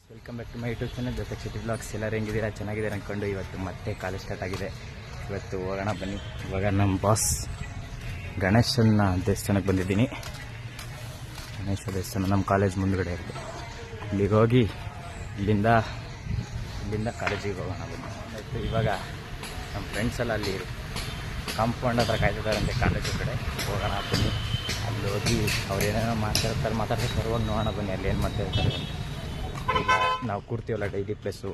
Welcome back to my YouTube channel ಜೊತೆ city blogs. ಎಲ್ಲರೂ ಹೆಂಗಿದ್ದೀರಾ? ಚೆನ್ನಾಗಿದ್ದೀರಾ ಅಂದ್ಕೊಂಡು ಇವತ್ತು ಮತ್ತೆ ಕಾಲೇಜ್ ಸ್ಟಾರ್ಟ್ ಆಗಿದೆ. ಇವತ್ತು ಹೋಗೋಣ ಬನ್ನಿ. ಇವಾಗ ನಮ್ಮ ಬಾಸ್ ಗಣೇಶನ ದೇವಸ್ಥಾನಕ್ಕೆ ಬಂದಿದ್ದೀನಿ. ಗಣೇಶ ದೇವಸ್ಥಾನ ನಮ್ಮ ಕಾಲೇಜ್ ಮುಂದುಗಡೆ ಇರುತ್ತೆ. ಇಲ್ಲಿಗೆ ಹೋಗಿ ಇಲ್ಲಿಂದ ಕಾಲೇಜಿಗೆ ಹೋಗೋಣ ಬನ್ನಿ. ಆಯಿತು, ಇವಾಗ ನಮ್ಮ ಫ್ರೆಂಡ್ಸ್ ಎಲ್ಲ ಅಲ್ಲಿ ಕಾಂಪೌಂಡ್ ಹತ್ರ ಕಾಯ್ತಿದ್ದಾರಂತೆ ಕಾಲೇಜ್ ಕಡೆ. ಹೋಗೋಣ ಬನ್ನಿ. ಅಲ್ಲಿ ಹೋಗಿ ಅವ್ರು ಏನೇನೋ ಮಾತಾಡ್ತಾರೆ ಹೋಗಿ ನೋಡೋಣ ಬನ್ನಿ ಅಲ್ಲಿ ಏನು ಮಾಡ್ತಾಯಿರ್ತಾರೆ. ಇಲ್ಲ ನಾವು ಕೂರ್ತೀವಲ್ಲ ಡೈಲಿ ಪ್ಲೇಸು,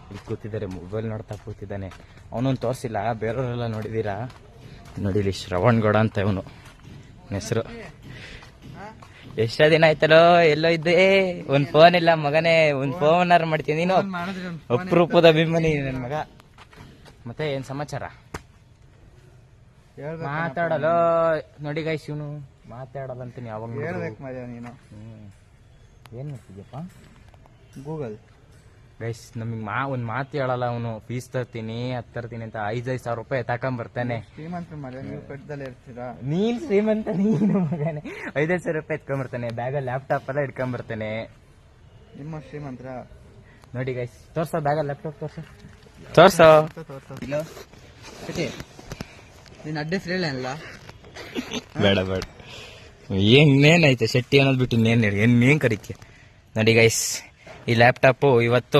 ಇಲ್ಲಿ ಕೂತಿದ್ದಾರೆ, ಮೊಬೈಲ್ ನೋಡ್ತಾ ಕೂತಿದ್ದಾನೆ. ಅವನೊಂದು ತೋರಿಸಿಲ್ಲ, ಬೇರೆಯವರೆಲ್ಲ ನೋಡಿದ್ದೀರಾ ನೋಡಿ. ಇಲ್ಲಿ ಶ್ರವಣ್ ಗೌಡ ಅಂತ ಇವನು ಹೆಸರು. ಎಷ್ಟೋ ದಿನ ಆಯ್ತಲ್ಲೋ, ಎಲ್ಲೋ ಇದ್ದೆ, ಒಂದು ಫೋನ್ ಇಲ್ಲ ಮಗನೇ, ಒಂದು ಫೋನಾರು ಮಾಡ್ತೀನಿ. ನೀನು ಅಪರೂಪದ ಅಭಿಮಾನಿ ನನ್ನ ಮಗ. ಮತ್ತೆ ಏನು ಸಮಾಚಾರ? ಮಾತಾಡಲು ನೋಡಿ ಗೈಸ್, ಇವನು ಮಾತಾಡೋದಂತೀನಿ ಯಾವಾಗ ನೀನು. ಏನು ಮಾಡ್ತಿದ್ಯಪ್ಪ? ಗೂಗಲ್ ಗೈಸ್ ನಮಗೆ ಒಂದು ಮಾತು ಹೇಳಲ್ಲ ಅವನು. ಫೀಸ್ ತರ್ತೀನಿ ತರ್ತೀನಿ ಅಂತ 5,000 ರೂಪಾಯಿ ತಕೊಂಬರ್ತಾನೆ. ನೀನ್ ಶ್ರೀಮಂತ ನೀನು ಮಗನೇ. 5,000 ರೂಪಾಯಿ ಎತ್ಕೊಂಬರ್ತಾನೆ, ಬ್ಯಾಗಲ್ಲಿ ಲ್ಯಾಪ್ಟಾಪ್ ಎಲ್ಲ ಇಟ್ಕೊಂಬರ್ತಾನೆ. ನಿಮ್ಮ ಶ್ರೀಮಂತರ ನೋಡಿ ಗೈಸ್. ತೋರ್ಸೋ ಬ್ಯಾಗಲ್ಲಿ ಲ್ಯಾಪ್ಟಾಪ್ ತೋರ್ಸೋ. ನೀನ್ ಅಡ್ರೆಸ್ ಹೇಳಲ್ಲ. ಬೇಡ ಏನೇನೈತೆ ಶೆಟ್ಟಿ ಅನ್ನೋದು ಬಿಟ್ಟು ಇನ್ನೇನ್ ಕರಿಕೆ. ನೋಡಿ ಗೈಸ್, ಈ ಲ್ಯಾಪ್ಟಾಪು ಇವತ್ತು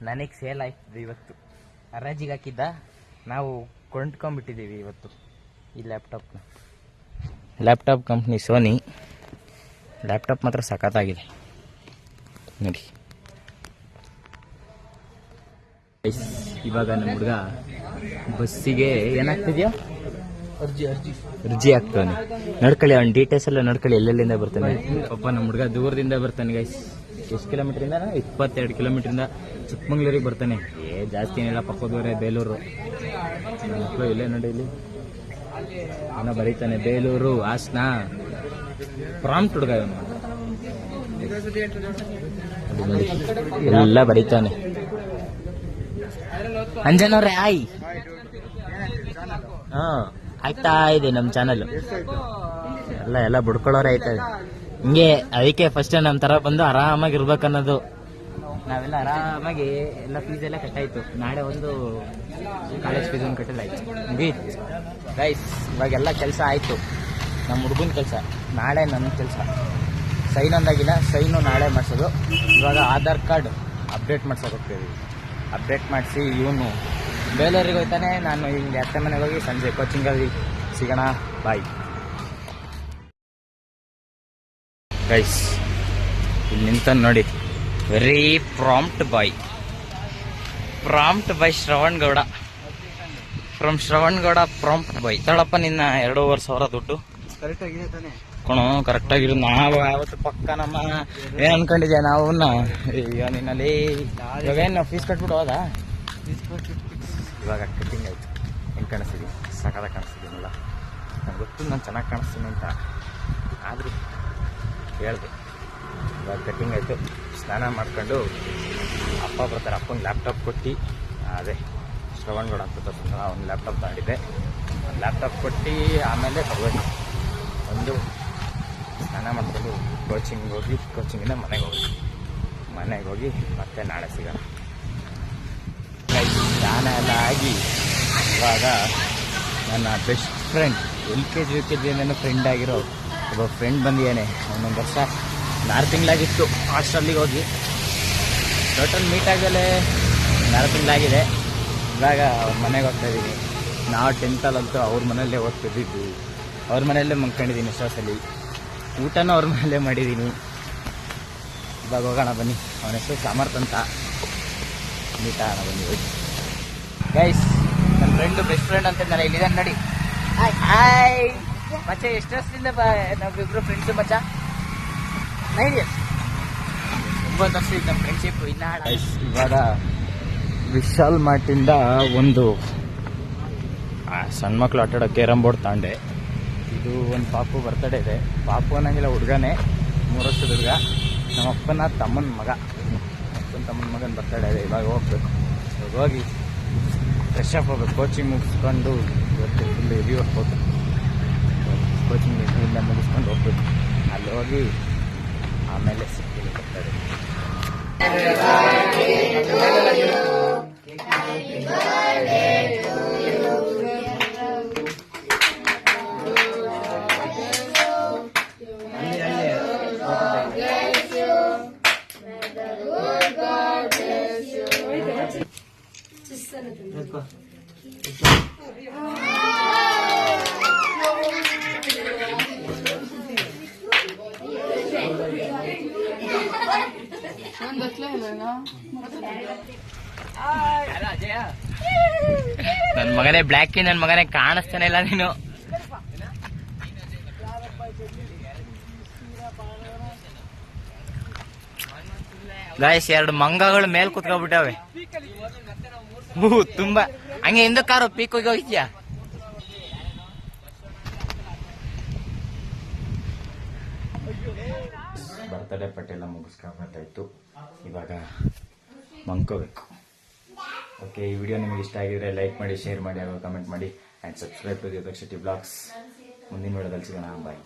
ನನಗೆ ಸೇಲ್ ಆಯ್ತದೆ. ಇವತ್ತು ಹರಾಜಿಗೆ ಹಾಕಿದ್ದ, ನಾವು ಕೊಂಡ್ಕೊಂಡ್ಬಿಟ್ಟಿದ್ದೀವಿ ಇವತ್ತು ಈ ಲ್ಯಾಪ್ಟಾಪ್ನ. Laptop company Sony. ಲ್ಯಾಪ್ಟಾಪ್ ಮಾತ್ರ ಸಖತ್ತಾಗಿದೆ ನೋಡಿ. ಇವಾಗ ನಮ್ಮ ಹುಡುಗ ಬಸ್ಸಿಗೆ ಏನಾಗ್ತಿದ್ಯಾ ಅರ್ಜಿ ಆಗ್ತಾನೆ. ನಡ್ಕೊಳ್ಳಿ, ಅವ್ನ ಡೀಟೇಲ್ಸ್ ಎಲ್ಲ ನಡ್ಕೊಳ್ಳಿ, ಎಲ್ಲೆಲ್ಲಿಂದ ಬರ್ತಾನೆ. ಪಾಪ ನಮ್ಮ ಹುಡುಗ ದೂರದಿಂದ ಬರ್ತಾನೆ ಗೈಸ್. ಎಷ್ಟು ಕಿಲೋಮೀಟ್ರಿಂದ? 22 ಕಿಲೋಮೀಟ್ರಿಂದ ಚಿಕ್ಕಮಂಗ್ಳೂರಿಗೆ ಬರ್ತಾನೆ. ಜಾಸ್ತಿ ಏನಿಲ್ಲ, ಪಕ್ಕದವರೇ ಬೇಲೂರು. ಮಕ್ಕಳು ಇಲ್ಲೇ ನೋಡಿ, ಇಲ್ಲಿ ಅವನ ಬರೀತಾನೆ ಬೇಲೂರು ಹಾಸನ. ಪ್ರಾಂಪ್ಟ್ ಹುಡುಗ ಇವನು, ಎಲ್ಲ ಬರೀತಾನೆ. ಅಂಜನವ್ರೆ ಆಯ್. ಆಗ್ತಾ ಇದೆ ನಮ್ಮ ಚಾನಲ್. ಎಲ್ಲ ಬಿಡ್ಕೊಳ್ಳೋರೆ ಆಯ್ತದೆ ಹಿಂಗೆ. ಅದಕ್ಕೆ ಫಸ್ಟ್ ನಮ್ಮ ತರ ಬಂದು ಆರಾಮಾಗಿ ಇರ್ಬೇಕನ್ನೋದು. ನಾವೆಲ್ಲ ಆರಾಮಾಗಿ ಎಲ್ಲ ಫೀಸ್ ಎಲ್ಲ ಕಟ್ಟಾಯ್ತು. ನಾಳೆ ಒಂದು ಕಾಲೇಜ್ ಫೀಸ್ ಒಂದು ಕಟ್ಟಲಾಯ್ತು. ಗೈಸ್ ಇವಾಗೆಲ್ಲ ಕೆಲಸ ಆಯ್ತು. ನಮ್ಮ ಹುಡುಗನ ಕೆಲಸ, ನಾಳೆ ನನ್ನ ಕೆಲಸ. ಸೈನ್ ಅಂದಾಗಿಲ್ಲ, ಸೈನು ನಾಳೆ ಮಾಡಿಸೋದು. ಇವಾಗ ಆಧಾರ್ ಕಾರ್ಡ್ ಅಪ್ಡೇಟ್ ಮಾಡ್ಸೋಕೆ ಹೋಗ್ತೀವಿ. ಅಪ್ಡೇಟ್ ಮಾಡಿಸಿ ಇವನು ಬೇಲೂರಿಗೆ ಹೋಗ್ತಾನೆ. ನಾನು ಹಿಂಗೆ ಅತ್ತೆ ಮನೆಗೆ ಹೋಗಿ ಸಂಜೆ ಕೋಚಿಂಗಲ್ಲಿ ಸಿಗೋಣ. Bye guys. ಇಲ್ಲಿ ನಿಂತ ನೋಡಿ, very prompt boy Shravan Gowda. From Shravan Gowda, prompt boy. ತಳಪ್ಪ ನಿನ್ನ 2,500 ದುಡ್ಡು ಕಣೋ ಕರೆಕ್ಟಾಗಿರು. ನಾವು ಯಾವತ್ತು ಪಕ್ಕ ನಮ್ಮ ಏನ್ ಅನ್ಕೊಂಡಿದ್ಯಾ ನಾವು ಈಗ ನಿನ್ನಲ್ಲಿ ಇವಾಗ ಏನು ಫೀಸ್ ಕಟ್ಬಿಟ್ಟು ಹೋದಾ? ಇವಾಗ ಕಟ್ಟಿಂಗ್ ಆಯ್ತು. ಹೆಂಗೆ ಕಾಣಿಸ್ತಿದ್ದೀನಿ? ಸಕಾಲ ಕಾಣಿಸ್ತಿದ್ದೀನಲ್ಲ. ನಂಗೆ ಗೊತ್ತು ನಾನು ಚೆನ್ನಾಗಿ ಕಾಣಿಸ್ತೀನಿ ಅಂತ, ಆದರೂ ಹೇಳ್ದೆ. ಇವಾಗ ಕಟ್ಟಿಂಗ್ ಆಯಿತು. ಸ್ನಾನ ಮಾಡ್ಕೊಂಡು ಅಪ್ಪ ಬರ್ತಾರೆ. ಅಪ್ಪಂಗೆ ಲ್ಯಾಪ್ಟಾಪ್ ಕೊಟ್ಟು, ಅದೇ ಶ್ರವಣ್ ಗೌಡ ಅಂತ ತಗೊಂಡು ಅವ್ನು ಲ್ಯಾಪ್ಟಾಪ್ ತಗೊಂಡಿದ್ದೆ. ಲ್ಯಾಪ್ಟಾಪ್ ಕೊಟ್ಟು ಆಮೇಲೆ ತಗೋದು ಒಂದು ಸ್ನಾನ ಮಾಡಿಕೊಂಡು ಕೋಚಿಂಗಿಂದ ಮನೆಗೆ ಹೋಗಿ ಮತ್ತೆ ನಾಳೆ ಸಿಗೋಣ. ಸ್ನಾನ ಎಲ್ಲ ಆಗಿ ಇವಾಗ ನನ್ನ best friend, LKG UKG friend ಆಗಿರೋ ಒಬ್ಬ ಫ್ರೆಂಡ್ ಬಂದಿದ್ದಾನೆ. ಅವನೊಂದು ವರ್ಷ 6 ತಿಂಗಳಾಗಿತ್ತು ಹಾಸ್ಟೆಲ್ಲಿಗೆ ಹೋಗಿ. ಟೋಟಲ್ ಮೀಟ್ ಆಗಲೇ 6 ತಿಂಗಳಾಗಿದೆ. ಇವಾಗ ಅವ್ರ ಮನೆಗೆ ಹೋಗ್ತಾಯಿದ್ದೀನಿ. ನಾವು 10th ಅವ್ರ ಮನೆಯಲ್ಲೇ ಓದ್ತಿದ್ದಿದ್ದು, ಅವ್ರ ಮನೆಯಲ್ಲೇ ಮಲ್ಕೊಂಡಿದ್ದೀನಿ. ಎಷ್ಟೊಸಲಿ ಊಟನೂ ಅವ್ರ ಮನೆಯಲ್ಲೇ ಮಾಡಿದ್ದೀನಿ. ಇವಾಗ ಹೋಗೋಣ ಬನ್ನಿ. ಅವನ ಹೆಸರು ಸಮರ್ಥ ಅಂತ. ಮೀಟ್ ಆಗೋಣ ಬನ್ನಿ. ಹೋಗಿ ಗೈಸ್, ನನ್ನ ಫ್ರೆಂಡು ಬೆಸ್ಟ್ ಫ್ರೆಂಡ್ ಅಂತ ನಾನು ಇಲ್ಲಿದ್ದಾನೆ ನೋಡಿ. ಹಾಯ್ ಮಚ್ಚ. ಎಷ್ಟು ವರ್ಷದಿಂದ ನಾವಿಬ್ರು ಫ್ರೆಂಡ್ಸು ಮಚ್ಚ? 9 years. 9 ವರ್ಷ ನಮ್ಮ ಫ್ರೆಂಡ್ಶಿಪ್. ಇವಾಗ ವಿಶಾಲ್ ಮಾರ್ಟಿಂದ ಒಂದು ಸಣ್ಣ ಮಕ್ಕಳು ಆಟಾಡೋ ಕೇರಮ್ ಬೋರ್ಡ್ ತಗೊಂಡೆ. ಇದು ಒಂದು ಪಾಪು ಬರ್ತಡೇ ಇದೆ. ಪಾಪು ಅನ್ನಂಗಿಲ್ಲ, ಹುಡುಗನೇ, 3 ವರ್ಷದ ಹುಡುಗ. ನಮ್ಮ ಅಪ್ಪನ ತಮ್ಮನ ಮಗನ ಬರ್ತಡೇ ಇದೆ. ಇವಾಗ ಹೋಗ್ಬೇಕು. ಇವಾಗ ಹೋಗಿ ಫ್ರೆಶ್ ಅಪ್ ಹೋಗ್ಬೇಕು. ಕೋಚಿಂಗ್ ಮುಗಿಸ್ಕೊಂಡು ಇವತ್ತು ಫುಲ್ ಹೆವಿ ಹೋಗ್ಬೇಕು. ಕೋಚಿಂಗ್ ಇಂದ ಮುಗಿಸ್ಕೊಂಡು ಹೋಗ್ಬೇಕು. ಅಲ್ಲಿ ಹೋಗಿ ಆಮೇಲೆ ಸಿಗ್ತೀನಿ ಬರ್ತಡೇ. ನನ್ ಮಗನೇ ಬ್ಲ್ಯಾಕಿ, ನನ್ ಮಗನೇ ಕಾಣಿಸ್ತಾನೆ ಇಲ್ಲ ನೀನು. ಗಾಯ್ಸ್, 2 ಮಂಗಗಳು ಮೇಲ್ ಕುತ್ಕೊಬಿಟ್ಟವೆ. ತುಂಬಾ ಹಂಗೆ ಹಿಂದಕ್ಕೆ ಕಾರು ಪೀಕ್ ಹೋಗಿದ್ಯಾ? ಬರ್ತಡೇ ಪಟ್ಟೆಲ್ಲ ಮುಗಿಸ್ಕೊಬರ್ತಾಯಿತ್ತು, ಇವಾಗ ಮಂಕೋಬೇಕು. ಓಕೆ, ಈ ವಿಡಿಯೋ ನಿಮಗೆ ಇಷ್ಟ ಆಗಿದ್ರೆ ಲೈಕ್ ಮಾಡಿ, ಶೇರ್ ಮಾಡಿ, ಹಾಗೂ ಕಮೆಂಟ್ ಮಾಡಿ, and subscribe to the Yathakshiti blogs. ಮುಂದಿನ ವಿಡಿಯೋದಲ್ಲಿ ಸಿಗೋಣ. ಬಾಯ್.